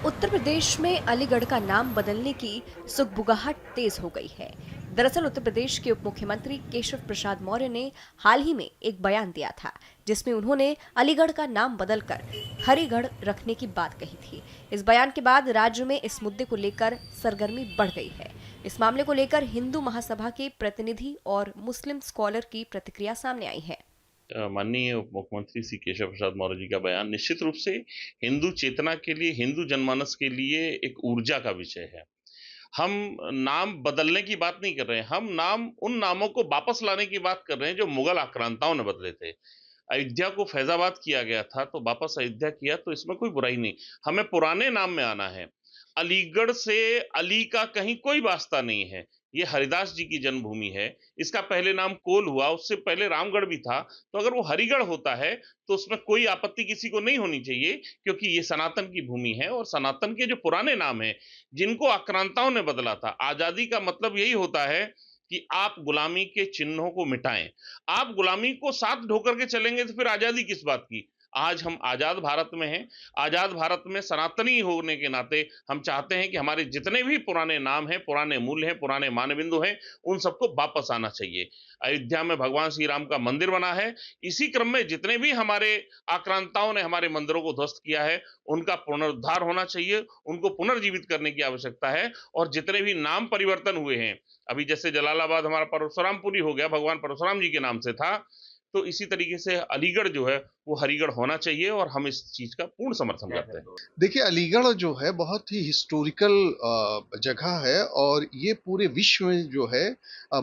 उत्तर प्रदेश में अलीगढ़ का नाम बदलने की सुगबुगाहट तेज हो गई है। दरअसल उत्तर प्रदेश के उप मुख्यमंत्री केशव प्रसाद मौर्य ने हाल ही में एक बयान दिया था, जिसमें उन्होंने अलीगढ़ का नाम बदलकर हरिगढ़ रखने की बात कही थी। इस बयान के बाद राज्य में इस मुद्दे को लेकर सरगर्मी बढ़ गई है। इस मामले को लेकर हिंदू महासभा के प्रतिनिधि और मुस्लिम स्कॉलर की प्रतिक्रिया सामने आई है। माननीय उप मुख्यमंत्री श्री केशव प्रसाद मौर्य जी का बयान निश्चित रूप से हिंदू चेतना के लिए, हिंदू जनमानस के लिए एक ऊर्जा का विषय है। हम नाम बदलने की बात नहीं कर रहे हैं, हम उन नामों को वापस लाने की बात कर रहे हैं जो मुगल आक्रांताओं ने बदले थे। अयोध्या को फैजाबाद किया गया था, तो वापस अयोध्या किया, तो इसमें कोई बुराई नहीं। हमें पुराने नाम में आना है। अलीगढ़ से अली का कहीं कोई वास्ता नहीं है। ये हरिदास जी की जन्मभूमि है। इसका पहले नाम कोल हुआ, उससे पहले रामगढ़ भी था। तो अगर वो हरिगढ़ होता है तो उसमें कोई आपत्ति किसी को नहीं होनी चाहिए, क्योंकि ये सनातन की भूमि है और सनातन के जो पुराने नाम हैं, जिनको आक्रांताओं ने बदला था। आजादी का मतलब यही होता है कि आप गुलामी के चिन्हों को मिटाएं। आप गुलामी को साथ ढोकर के चलेंगे तो फिर आजादी किस बात की। आज हम आजाद भारत में हैं। आजाद भारत में सनातनी होने के नाते हम चाहते हैं कि हमारे जितने भी पुराने नाम हैं, पुराने मूल्य हैं, पुराने मानबिंदु हैं, उन सबको वापस आना चाहिए। अयोध्या में भगवान श्री राम का मंदिर बना है। इसी क्रम में जितने भी हमारे आक्रांताओं ने हमारे मंदिरों को ध्वस्त किया है, उनका पुनरुद्धार होना चाहिए, उनको पुनर्जीवित करने की आवश्यकता है। और जितने भी नाम परिवर्तन हुए हैं, अभी जैसे जलालाबाद हमारा परशुरामपुरी हो गया, भगवान परशुराम जी के नाम से था, तो इसी तरीके से अलीगढ़ जो है वो हरिगढ़ होना चाहिए और हम इस चीज का पूर्ण समर्थन करते हैं। देखिए, अलीगढ़ जो है बहुत ही हिस्टोरिकल जगह है और ये पूरे विश्व में जो है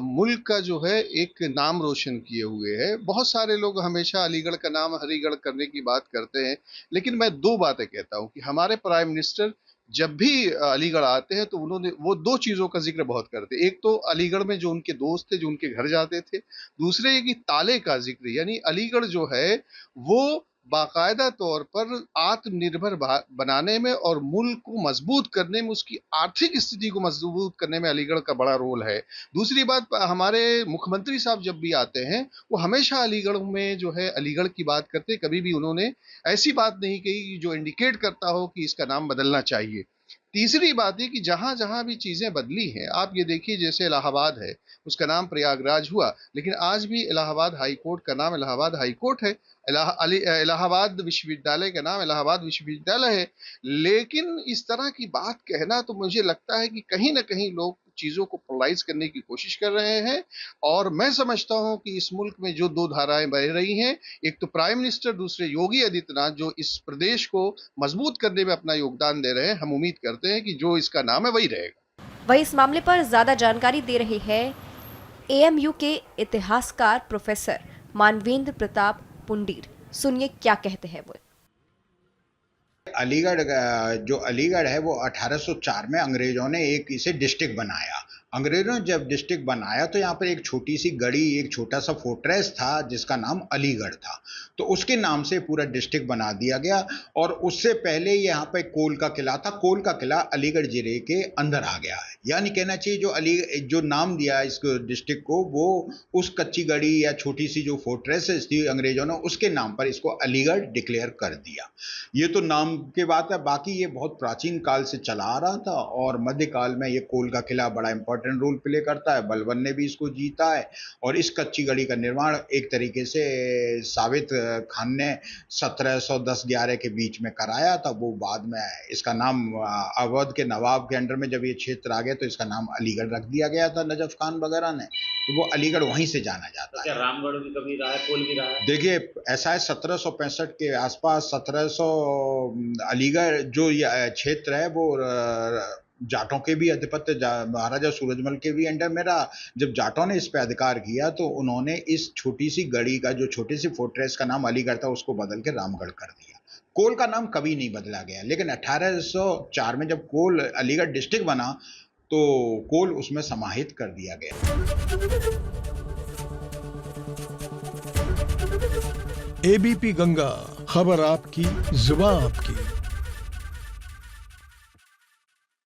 मुल्क का जो है एक नाम रोशन किए हुए है। बहुत सारे लोग हमेशा अलीगढ़ का नाम हरिगढ़ करने की बात करते हैं, लेकिन मैं दो बातें कहता हूँ कि हमारे प्राइम मिनिस्टर जब भी अलीगढ़ आते हैं तो उन्होंने वो दो चीज़ों का जिक्र बहुत करते हैं। एक तो अलीगढ़ में जो उनके दोस्त थे, जो उनके घर जाते थे। दूसरे ये कि ताले का जिक्र, यानी अलीगढ़ जो है वो बाकायदा तौर पर आत्मनिर्भर बनाने में और मुल्क को मजबूत करने में, उसकी आर्थिक स्थिति को मजबूत करने में अलीगढ़ का बड़ा रोल है। दूसरी बात, हमारे मुख्यमंत्री साहब जब भी आते हैं वो हमेशा अलीगढ़ में जो है अलीगढ़ की बात करते, कभी भी उन्होंने ऐसी बात नहीं कही जो इंडिकेट करता हो कि इसका नाम बदलना चाहिए। तीसरी बात है कि जहां जहां भी चीजें बदली हैं, आप ये देखिए जैसे इलाहाबाद है, उसका नाम प्रयागराज हुआ, लेकिन आज भी इलाहाबाद हाई कोर्ट का नाम इलाहाबाद हाई कोर्ट है। इलाहाबाद विश्वविद्यालय का नाम इलाहाबाद विश्वविद्यालय है। लेकिन इस तरह की बात कहना, तो मुझे लगता है कि कहीं ना कहीं लोग चीजों को पोलराइज करने की कोशिश कर रहे हैं। और मैं समझता हूं कि इस मुल्क में जो दो धाराएं बह रही हैं, एक तो प्राइम मिनिस्टर, दूसरे योगी आदित्यनाथ, जो इस प्रदेश को मजबूत करने में अपना योगदान दे रहे हैं। हम उम्मीद करते हैं कि जो इसका नाम है वही रहेगा। वहीं इस मामले पर ज्यादा जानकारी दे रहे हैं एएमयू के इतिहासकार प्रोफेसर मानवेंद्र प्रताप पुंडीर। सुनिए क्या कहते हैं वो। अलीगढ़ जो अलीगढ़ है वो 1804 में अंग्रेजों ने एक इसे डिस्ट्रिक्ट बनाया। अंग्रेजों ने जब डिस्ट्रिक्ट बनाया तो यहाँ पर एक छोटी सी गढ़ी, एक छोटा सा फोर्ट्रेस था जिसका नाम अलीगढ़ था, तो उसके नाम से पूरा डिस्ट्रिक्ट बना दिया गया। और उससे पहले यहाँ पे कोल का किला था। कोल का किला अलीगढ़ जिले के अंदर आ गया है, यानी कहना चाहिए जो नाम दिया इस डिस्ट्रिक्ट को, वो उस कच्ची गढ़ी या छोटी सी जो फोर्ट्रेस थी अंग्रेजों ने, उसके नाम पर इसको अलीगढ़ डिक्लेयर कर दिया। ये तो नाम की बात है, बाकी ये बहुत प्राचीन काल से चला आ रहा था और मध्यकाल में ये कोल का किला बड़ा इंपॉर्टेंट रोल प्ले करता है। बलबन ने भी इसको जीता है और इस कच्ची गढ़ी का निर्माण एक तरीके से साबित खान ने 1710-11 के बीच में कराया था। वो बाद में इसका नाम अवध के नवाब के अंडर में जब ये क्षेत्र आ गया तो इसका नाम अलीगढ़ रख दिया गया था नजफ खान वगैरह ने, तो वो अलीगढ़ वहीं से जाना जाता है। क्या रामगढ़ भी कभी रहा है, कोल भी रहा है? देखिए, ऐसा है 1765 के आसपास 1700 अलीगढ़ जो क्षेत्र है वो जाटों के भी आधिपत्य, महाराजा सूरजमल के भी अंडर में रहा। जब जाटों ने इस पे अधिकार किया तो उन्होंने इस छोटी सी गढ़ी का, जो छोटी सी फोर्ट्रेस का नाम अलीगढ़ था, उसको बदल के रामगढ़ कर दिया। कोल का नाम कभी नहीं बदला गया, लेकिन 1804 में जब कोल अलीगढ़ डिस्ट्रिक्ट बना तो कोल उसमें समाहित कर दिया गया। एबीपी गंगा, खबर आपकी, जुबान आपकी।